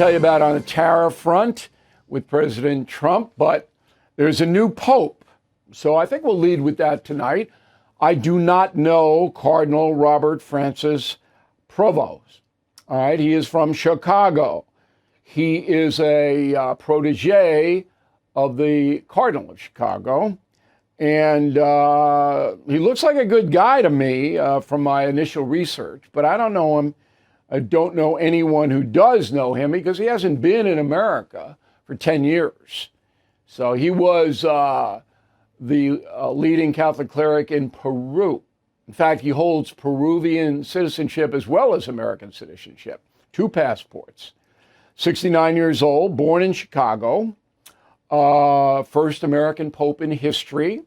tell you about on the tariff front with President Trump, but there's a new pope. So I think we'll lead with that tonight. I do not know Cardinal Robert Francis Provost. All right, he is from Chicago. He is a protege of the Cardinal of Chicago. And he looks like a good guy to me from my initial research, but I don't know him. I don't know anyone who does know him because he hasn't been in America for 10 years. So he was the leading Catholic cleric in Peru. In fact, he holds Peruvian citizenship as well as American citizenship, 2 passports. 69 years old, born in Chicago, first American pope in history.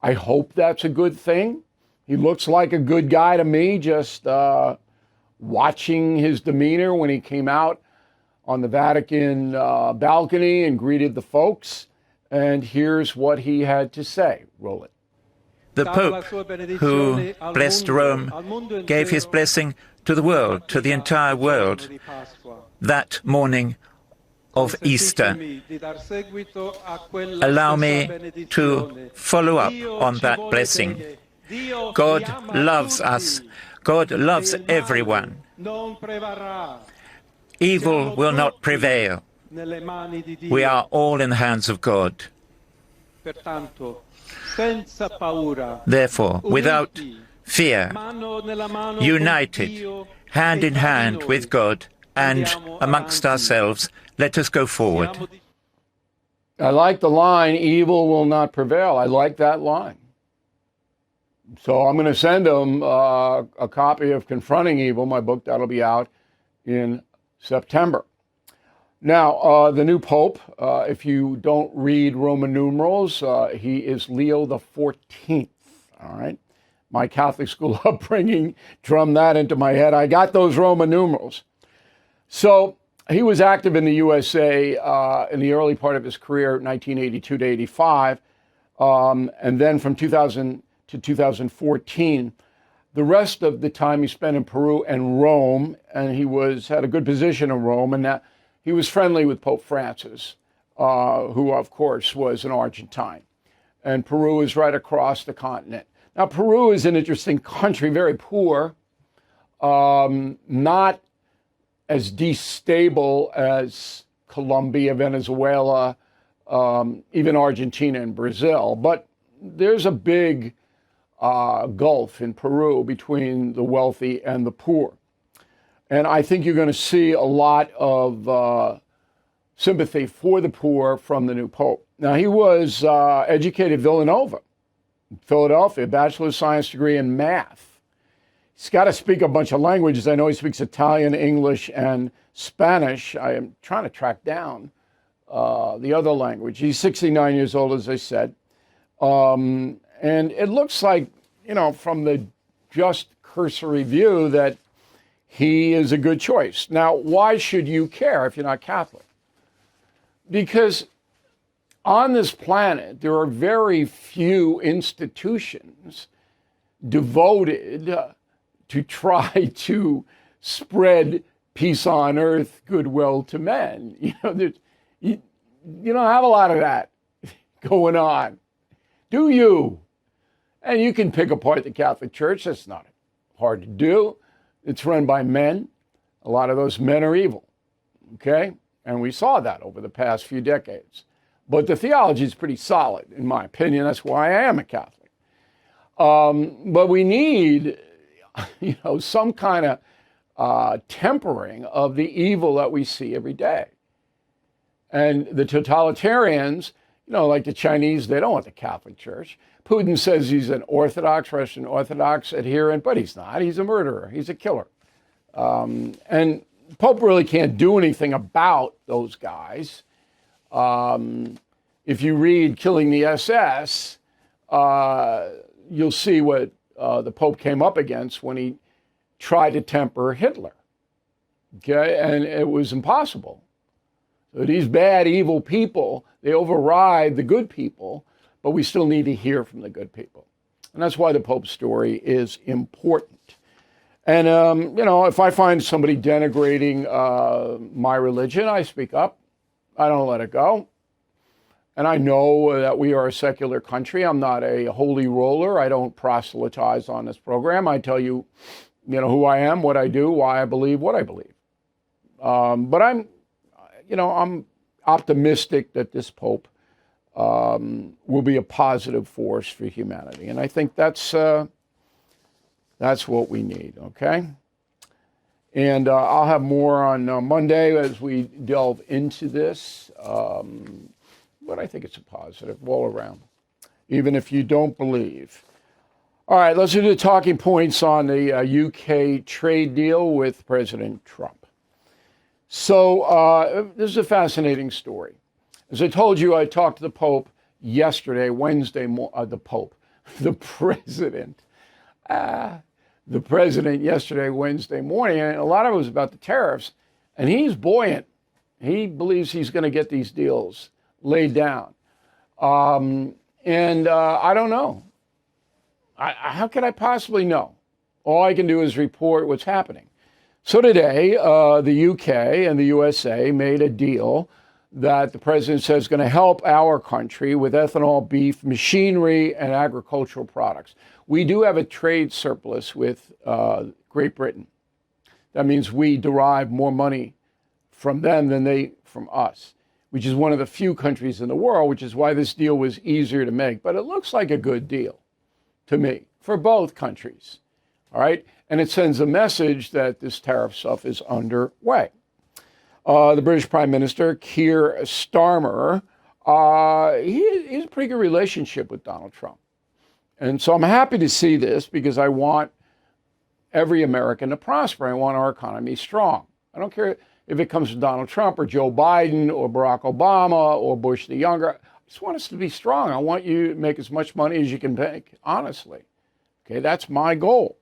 I hope that's a good thing. He looks like a good guy to me, just watching his demeanor when he came out on the Vatican balcony and greeted the folks. And here's what he had to say. Roll it. The Pope, who blessed Rome, gave his blessing to the world, to the entire world, that morning of Easter. Allow me to follow up on that blessing. God loves us. God loves everyone. Evil will not prevail. We are all in the hands of God. Therefore, without fear, united, hand in hand with God and amongst ourselves, let us go forward. I like the line, evil will not prevail. I like that line. So I'm going to send him a copy of Confronting Evil, my book that'll be out in September. Now, the new Pope, if you don't read Roman numerals, he is Leo the 14th, all right? My Catholic school upbringing drummed that into my head. I got those Roman numerals. So he was active in the USA in the early part of his career, 1982 to 85, and then from 2000 to 2014. The rest of the time he spent in Peru and Rome, and he had a good position in Rome, and that he was friendly with Pope Francis, who, of course, was an Argentine. And Peru is right across the continent. Now, Peru is an interesting country, very poor, not as destable as Colombia, Venezuela, even Argentina and Brazil. But there's a big gulf in Peru between the wealthy and the poor. And I think you're going to see a lot of sympathy for the poor from the new Pope. Now, he was educated at Villanova, Philadelphia, bachelor of science degree in math. He's got to speak a bunch of languages. I know he speaks Italian, English, and Spanish. I am trying to track down the other language. He's 69 years old, as I said. And it looks like, from the just cursory view that he is a good choice. Now, why should you care if you're not Catholic? Because on this planet, there are very few institutions devoted to try to spread peace on earth, goodwill to men. You don't have a lot of that going on, do you? And you can pick apart the Catholic Church. That's not hard to do. It's run by men. A lot of those men are evil, okay? And we saw that over the past few decades. But the theology is pretty solid, in my opinion. That's why I am a Catholic. But we need, some kind of tempering of the evil that we see every day. And the totalitarians, like the Chinese, they don't want the Catholic Church. Putin says he's an Russian Orthodox adherent, but he's not. He's a murderer. He's a killer. And Pope really can't do anything about those guys. If you read Killing the SS, you'll see what the Pope came up against when he tried to temper Hitler. Okay, and it was impossible. So these bad, evil people, they override the good people, but we still need to hear from the good people. And that's why the Pope's story is important. And, you know, if I find somebody denigrating my religion, I speak up. I don't let it go. And I know that we are a secular country. I'm not a holy roller. I don't proselytize on this program. I tell you, you know, who I am, what I do, why I believe what I believe. But I'm optimistic that this Pope will be a positive force for humanity. And I think that's what we need, okay? And I'll have more on Monday as we delve into this. But I think it's a positive all around, even if you don't believe. All right, let's do the talking points on the UK trade deal with President Trump. So this is a fascinating story. As I told you, I talked to the Pope yesterday, Wednesday, the president. The president yesterday, Wednesday morning, and a lot of it was about the tariffs, and he's buoyant. He believes he's going to get these deals laid down. I don't know. How could I possibly know? All I can do is report what's happening. So today, the UK and the USA made a deal that the president says is going to help our country with ethanol, beef, machinery, and agricultural products. We do have a trade surplus with Great Britain. That means we derive more money from them than they from us, which is one of the few countries in the world, which is why this deal was easier to make. But it looks like a good deal to me for both countries, all right? And it sends a message that this tariff stuff is underway. The British Prime Minister, Keir Starmer, he has a pretty good relationship with Donald Trump. And so I'm happy to see this because I want every American to prosper. I want our economy strong. I don't care if it comes from Donald Trump or Joe Biden or Barack Obama or Bush the Younger. I just want us to be strong. I want you to make as much money as you can make, honestly. Okay, that's my goal.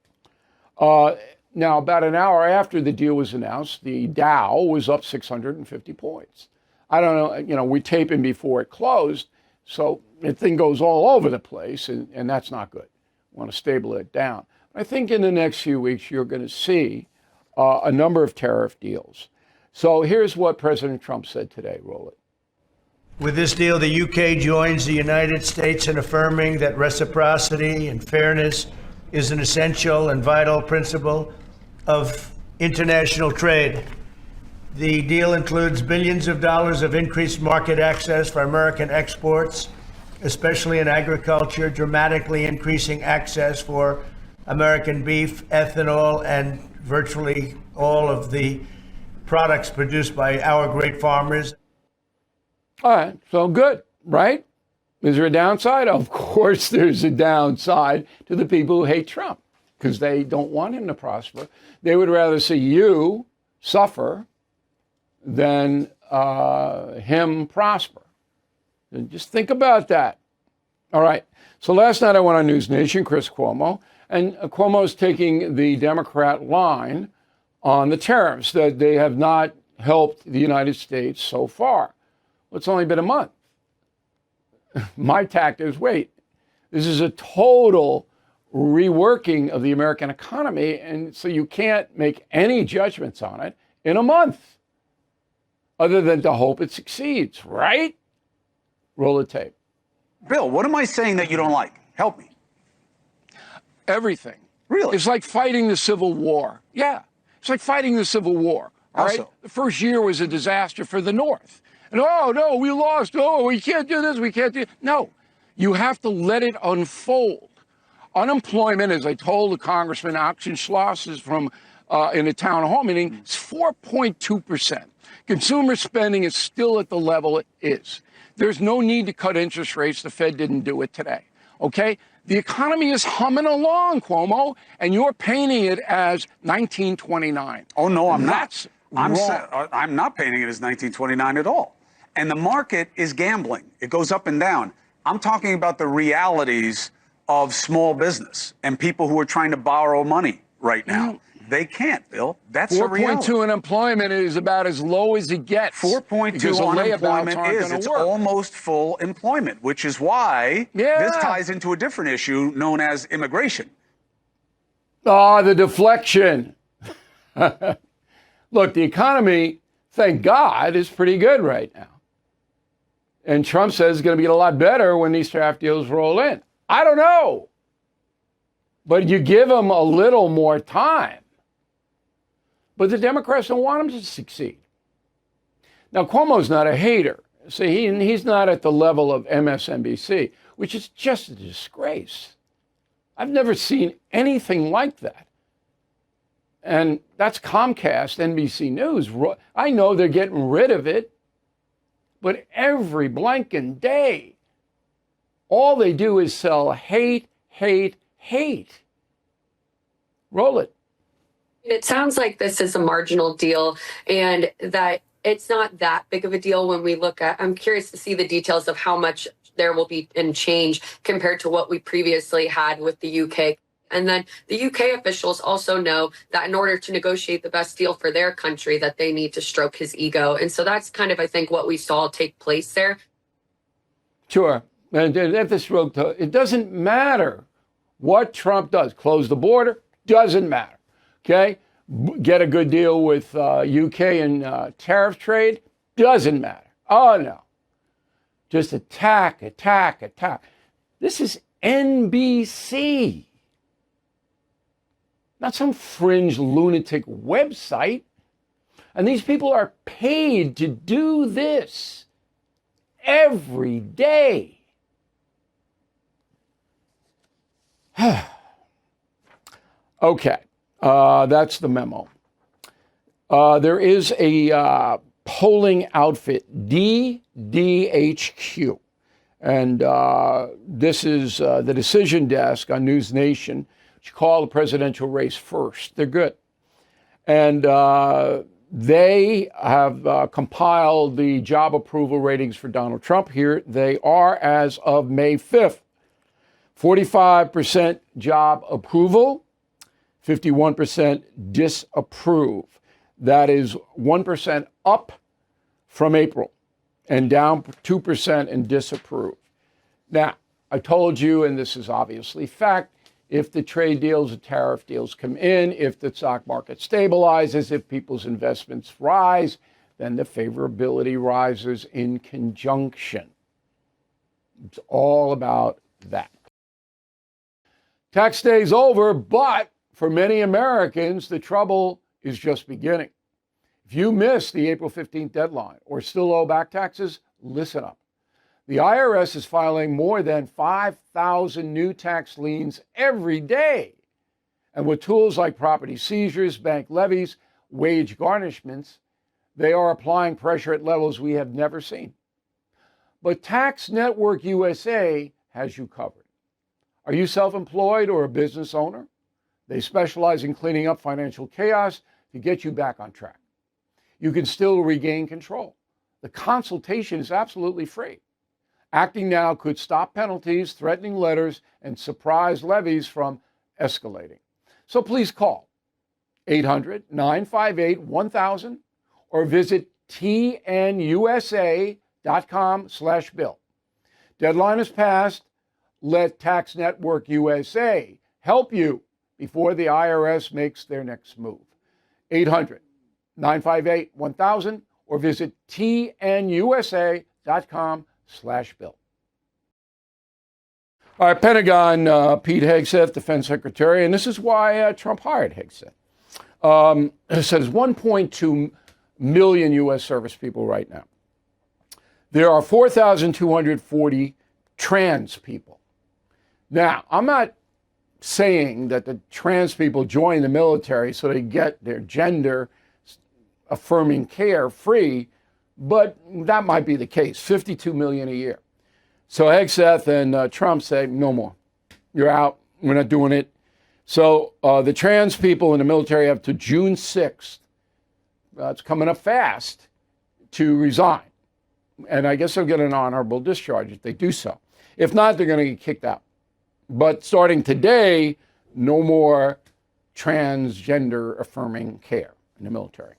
Now, about an hour after the deal was announced, the Dow was up 650 points. I don't know, you know, we tape in before it closed, so the thing goes all over the place, and that's not good. We want to stabilize it down. I think in the next few weeks, you're going to see a number of tariff deals. So here's what President Trump said today. Roll it. With this deal, the UK joins the United States in affirming that reciprocity and fairness is an essential and vital principle of international trade. The deal includes billions of dollars of increased market access for American exports, especially in agriculture, dramatically increasing access for American beef, ethanol, and virtually all of the products produced by our great farmers. All right, so good, right? Is there a downside? Of course there's a downside to the people who hate Trump because they don't want him to prosper. They would rather see you suffer than him prosper. And just think about that. All right, so last night I went on News Nation, Chris Cuomo, and Cuomo's taking the Democrat line on the tariffs, that they have not helped the United States so far. Well, it's only been a month. My tact is, wait, this is a total reworking of the American economy, and so you can't make any judgments on it in a month other than to hope it succeeds, right? Roll the tape. Bill, what am I saying that you don't like? Help me. Everything. Really? It's like fighting the Civil War. Yeah, it's like fighting the Civil War. All right? So? The first year was a disaster for the North. And oh, no, we lost. Oh, we can't do this. We can't do. No, you have to let it unfold. Unemployment, as I told the Congressman Auchenschloss, is from in a town hall meeting, it's 4.2%. Consumer spending is still at the level it is. There's no need to cut interest rates. The Fed didn't do it today. Okay? The economy is humming along, Cuomo, and you're painting it as 1929. Oh, no, I'm That's not. I'm not painting it as 1929 at all. And the market is gambling. It goes up and down. I'm talking about the realities of small business and people who are trying to borrow money right now. They can't, Bill. That's a reality. 4.2 unemployment is about as low as it gets. 4.2 unemployment it's almost full employment, which is why this ties into a different issue known as immigration. Ah, the deflection. Look, the economy, thank God, is pretty good right now. And Trump says it's going to get a lot better when these tariff deals roll in. I don't know. But you give them a little more time. But the Democrats don't want him to succeed. Now, Cuomo's not a hater. See, he's not at the level of MSNBC, which is just a disgrace. I've never seen anything like that. And that's Comcast, NBC News. I know they're getting rid of it, but every blanking day, all they do is sell hate, hate, hate. Roll it. It sounds like this is a marginal deal and that it's not that big of a deal when we look at, I'm curious to see the details of how much there will be in change compared to what we previously had with the UK. And then the UK officials also know that in order to negotiate the best deal for their country, that they need to stroke his ego. And so that's kind of, I think, what we saw take place there. Sure. And at the stroke, it doesn't matter what Trump does. Close the border, doesn't matter. Okay? Get a good deal with UK and tariff trade, doesn't matter. Oh, no. Just attack, attack, attack. This is NBC. Not some fringe lunatic website. And these people are paid to do this every day. Okay, that's the memo. There is a polling outfit, DDHQ. And this is the decision desk on News Nation. You call the presidential race first. They're good. And they have compiled the job approval ratings for Donald Trump. Here they are as of May 5th. 45% job approval, 51% disapprove. That is 1% up from April and down 2% in disapprove. Now, I told you, and this is obviously fact, if the trade deals and tariff deals come in, if the stock market stabilizes, if people's investments rise, then the favorability rises in conjunction. It's all about that. Tax day's over, but for many Americans, the trouble is just beginning. If you missed the April 15th deadline or still owe back taxes, listen up. The IRS is filing more than 5,000 new tax liens every day. And with tools like property seizures, bank levies, wage garnishments, they are applying pressure at levels we have never seen. But Tax Network USA has you covered. Are you self-employed or a business owner? They specialize in cleaning up financial chaos to get you back on track. You can still regain control. The consultation is absolutely free. Acting now could stop penalties, threatening letters, and surprise levies from escalating. So please call 800-958-1000 or visit tnusa.com/bill. Deadline is passed. Let Tax Network USA help you before the IRS makes their next move. 800-958-1000 or visit tnusa.com/bill. All right, Pentagon, Pete Hegseth, Defense Secretary, and this is why Trump hired Hegseth. It says 1.2 million U.S. service people right now. There are 4,240 trans people. Now, I'm not saying that the trans people join the military so they get their gender affirming care free, but that might be the case. 52 million a year. So Hegseth and Trump say, no more. You're out. We're not doing it. So the trans people in the military have to June 6th, it's coming up fast, to resign. And I guess they'll get an honorable discharge if they do so. If not, they're going to get kicked out. But starting today, no more transgender affirming care in the military.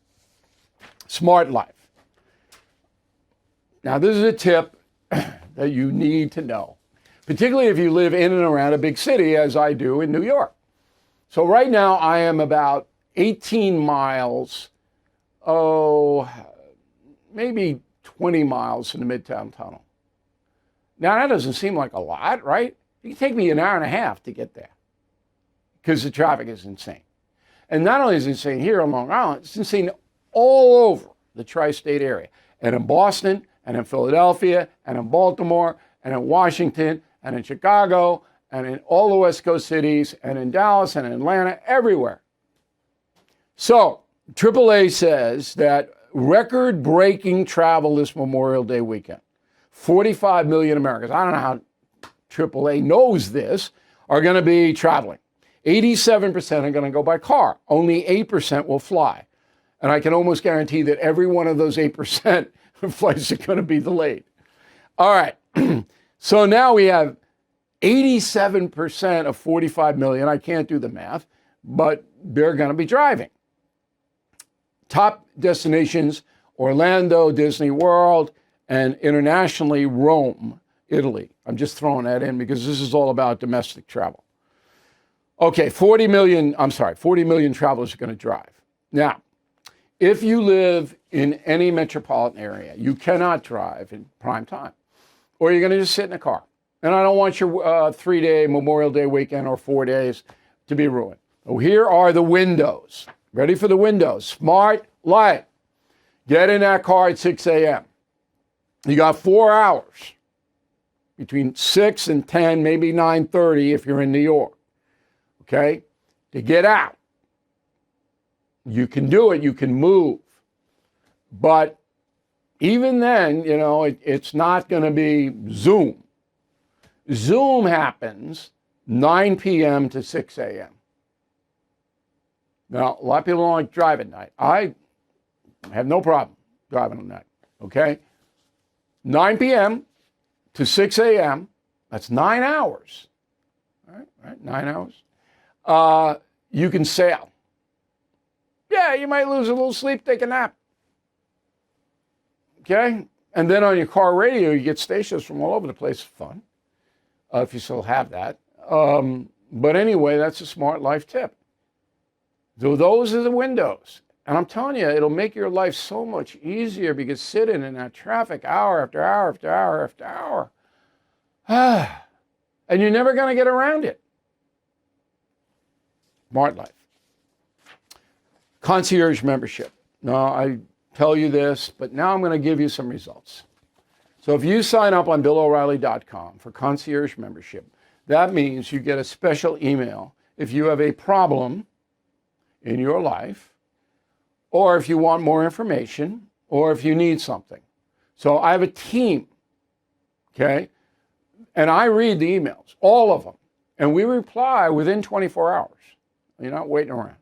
Smart life. Now, this is a tip that you need to know, particularly if you live in and around a big city, as I do in New York. So right now I am about 18 miles, maybe 20 miles from the Midtown Tunnel. Now that doesn't seem like a lot, right? It can take me an hour and a half to get there because the traffic is insane. And not only is it insane here on Long Island, it's insane all over the tri-state area, and in Boston, and in Philadelphia, and in Baltimore, and in Washington, and in Chicago, and in all the West Coast cities, and in Dallas, and in Atlanta, everywhere. So, AAA says that record-breaking travel this Memorial Day weekend. 45 million Americans, I don't know how AAA knows this, are going to be traveling. 87% are going to go by car. Only 8% will fly. And I can almost guarantee that every one of those 8% flights are going to be delayed. All right. So now we have 87% of 45 million. I can't do the math, but they're going to be driving. Top destinations, Orlando, Disney World, and internationally, Rome, Italy. I'm just throwing that in because this is all about domestic travel. Okay, 40 million travelers are going to drive. Now, if you live in any metropolitan area, you cannot drive in prime time, or you're going to just sit in a car. And I don't want your 3-day Memorial Day weekend or 4 days to be ruined. So here are the windows. Ready for the windows? Smart light. Get in that car at 6 a.m. You got 4 hours between 6 and 10, maybe 9:30 if you're in New York. Okay? To get out. You can do it, you can move. But even then, it's not going to be Zoom. Zoom happens 9 p.m. to 6 a.m. Now, a lot of people don't like driving at night. I have no problem driving at night, okay? 9 p.m. to 6 a.m., that's 9 hours. All right, 9 hours. You can sail. Yeah, you might lose a little sleep, take a nap. Okay? And then on your car radio, you get stations from all over the place. Fun, if you still have that. But anyway, that's a smart life tip. So those are the windows. And I'm telling you, it'll make your life so much easier because sitting in that traffic hour after hour after hour after hour, and you're never going to get around it. Smart life. Concierge membership. Now, I tell you this, but now I'm going to give you some results. So if you sign up on BillO'Reilly.com for concierge membership, that means you get a special email if you have a problem in your life, or if you want more information, or if you need something. So I have a team, okay? And I read the emails, all of them, and we reply within 24 hours. You're not waiting around.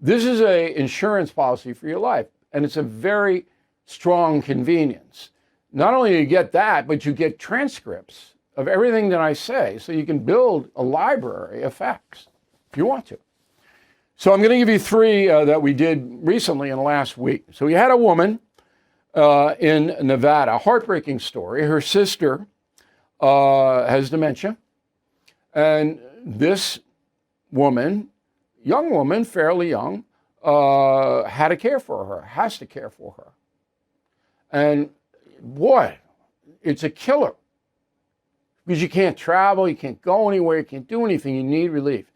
This is an insurance policy for your life, and it's a very strong convenience. Not only do you get that, but you get transcripts of everything that I say, so you can build a library of facts if you want to. So I'm going to give you 3 that we did recently in the last week. So we had a woman in Nevada, heartbreaking story. Her sister has dementia, and this woman, young woman, fairly young, had to care for her, has to care for her. And boy, it's a killer because you can't travel, you can't go anywhere, you can't do anything, you need relief.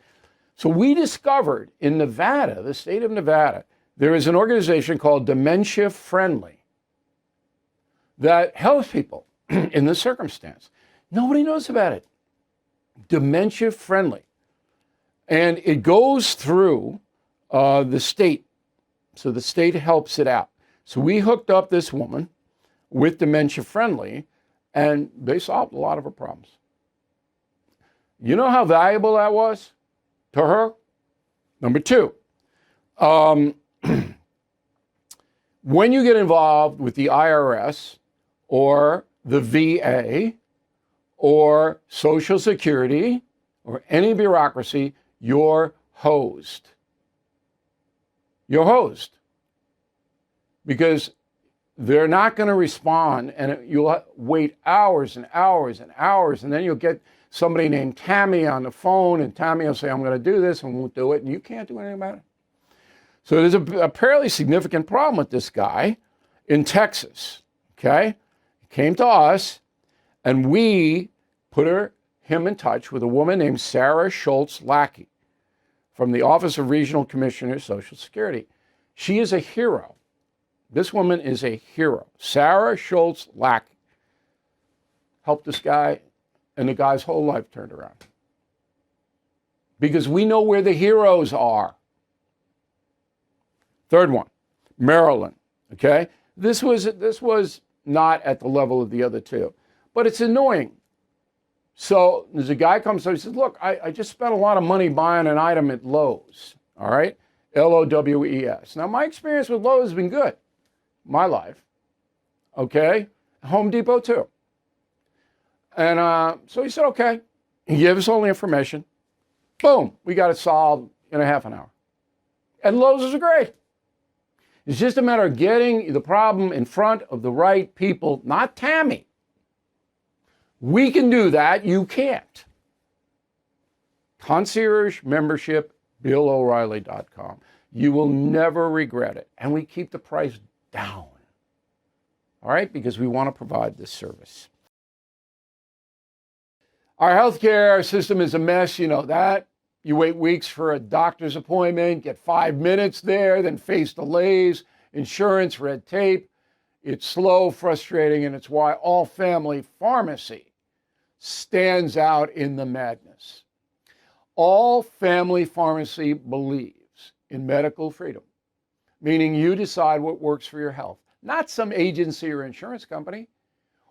So we discovered in Nevada, the state of Nevada, there is an organization called Dementia Friendly that helps people in this circumstance. Nobody knows about it. Dementia Friendly. And it goes through the state. So the state helps it out. So we hooked up this woman with Dementia Friendly, and they solved a lot of her problems. You know how valuable that was to her? Number 2, when you get involved with the IRS or the VA or Social Security or any bureaucracy, you're hosed. You're hosed. Because they're not going to respond, and you'll wait hours and hours and hours, and then you'll get somebody named Tammy on the phone, and Tammy will say, I'm going to do this, and won't do it, and you can't do anything about it. So there's a fairly significant problem with this guy in Texas, okay? He came to us, and we put him in touch with a woman named Sarah Schultz Lackey from the Office of Regional Commissioner of Social Security. She is a hero. This woman is a hero. Sarah Schultz Lackey helped this guy, and the guy's whole life turned around. Because we know where the heroes are. Third one, Maryland, okay? This was not at the level of the other two, but it's annoying. So there's a guy comes up, he says, look, I just spent a lot of money buying an item at Lowe's, all right? Lows. Now, my experience with Lowe's has been good, my life, okay? Home Depot too. And so he said, okay. He gave us all the information. Boom, we got it solved in a half an hour. And Lowe's is great. It's just a matter of getting the problem in front of the right people, not Tammy. We can do that. You can't. Concierge membership, BillO'Reilly.com. You will never regret it. And we keep the price down. All right? Because we want to provide this service. Our healthcare system is a mess. You know that. You wait weeks for a doctor's appointment, get 5 minutes there, then face delays, insurance, red tape. It's slow, frustrating, and it's why All Family Pharmacy stands out in the madness. All Family Pharmacy believes in medical freedom, meaning you decide what works for your health, not some agency or insurance company.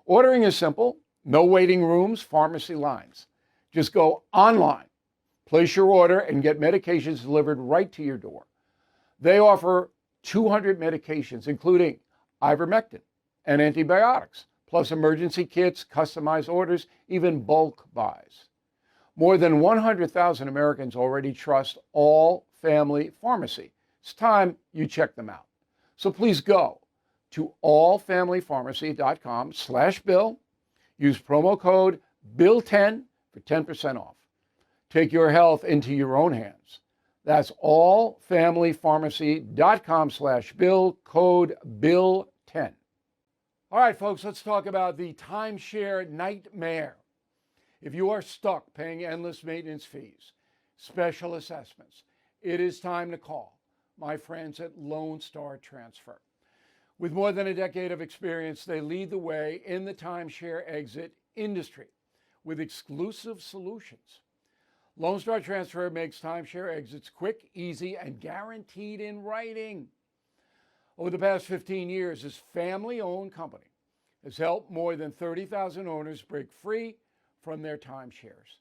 Ordering is simple. No waiting rooms, pharmacy lines. Just go online, place your order, and get medications delivered right to your door. They offer 200 medications, including ivermectin and antibiotics, plus emergency kits, customized orders, even bulk buys. More than 100,000 Americans already trust All Family Pharmacy. It's time you check them out. So please go to allfamilypharmacy.com/Bill. Use promo code BILL10 for 10% off. Take your health into your own hands. That's allfamilypharmacy.com/Bill, code BILL10. All right, folks, let's talk about the timeshare nightmare. If you are stuck paying endless maintenance fees, special assessments, it is time to call my friends at Lone Star Transfer. With more than a decade of experience, they lead the way in the timeshare exit industry with exclusive solutions. Lone Star Transfer makes timeshare exits quick, easy, and guaranteed in writing. Over the past 15 years, this family-owned company has helped more than 30,000 owners break free from their timeshares.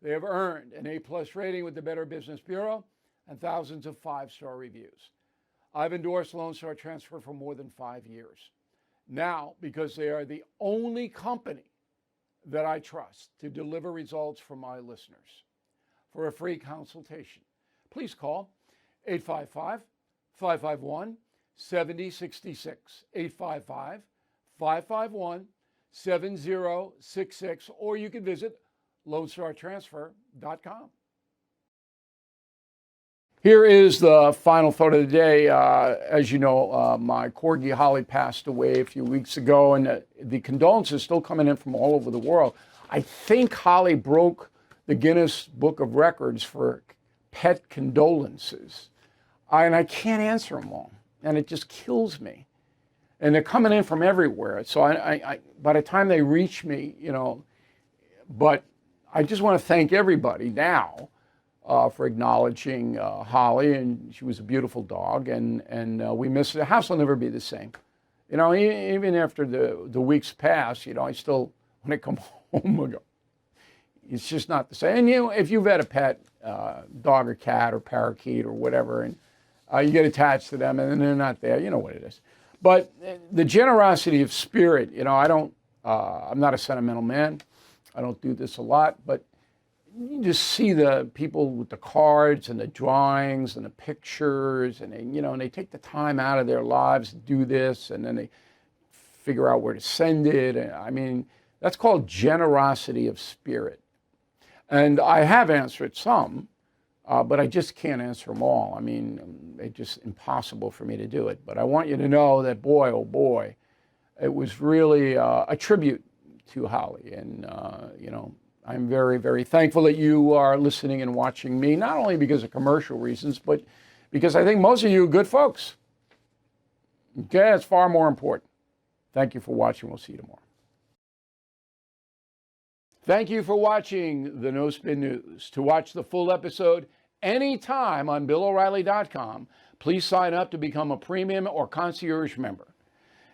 They have earned an A+ rating with the Better Business Bureau and thousands of 5-star reviews. I've endorsed Lone Star Transfer for more than 5 years. Now, because they are the only company that I trust to deliver results for my listeners. For a free consultation, please call 855-551-7066, 855-551-7066, or you can visit LoneStarTransfer.com. Here is the final thought of the day. As you know, my Corgi Holly passed away a few weeks ago, and the condolences still coming in from all over the world. I think Holly broke the Guinness Book of Records for pet condolences. And I can't answer them all, and it just kills me. And they're coming in from everywhere. So I by the time they reach me, you know, but I just want to thank everybody now for acknowledging Holly, and she was a beautiful dog, and we miss her. The house will never be the same. You know, even after the weeks pass, you know, I still, when I come home, I go, it's just not the same. And you know, if you've had a pet, dog or cat or parakeet or whatever, and you get attached to them and then they're not there, you know what it is. But the generosity of spirit, you know, I'm not a sentimental man. I don't do this a lot, but you just see the people with the cards and the drawings and the pictures, and they, you know, and they take the time out of their lives to do this, and then they figure out where to send it. I mean, that's called generosity of spirit. And I have answered some, but I just can't answer them all. I mean, it's just impossible for me to do it. But I want you to know that, boy, oh boy, it was really a tribute to Holly. And, you know, I'm very, very thankful that you are listening and watching me, not only because of commercial reasons, but because I think most of you are good folks. Okay, it's far more important. Thank you for watching. We'll see you tomorrow. Thank you for watching the No Spin News. To watch the full episode anytime on BillO'Reilly.com, please sign up to become a premium or concierge member.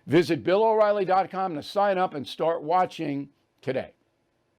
Visit BillO'Reilly.com to sign up and start watching today.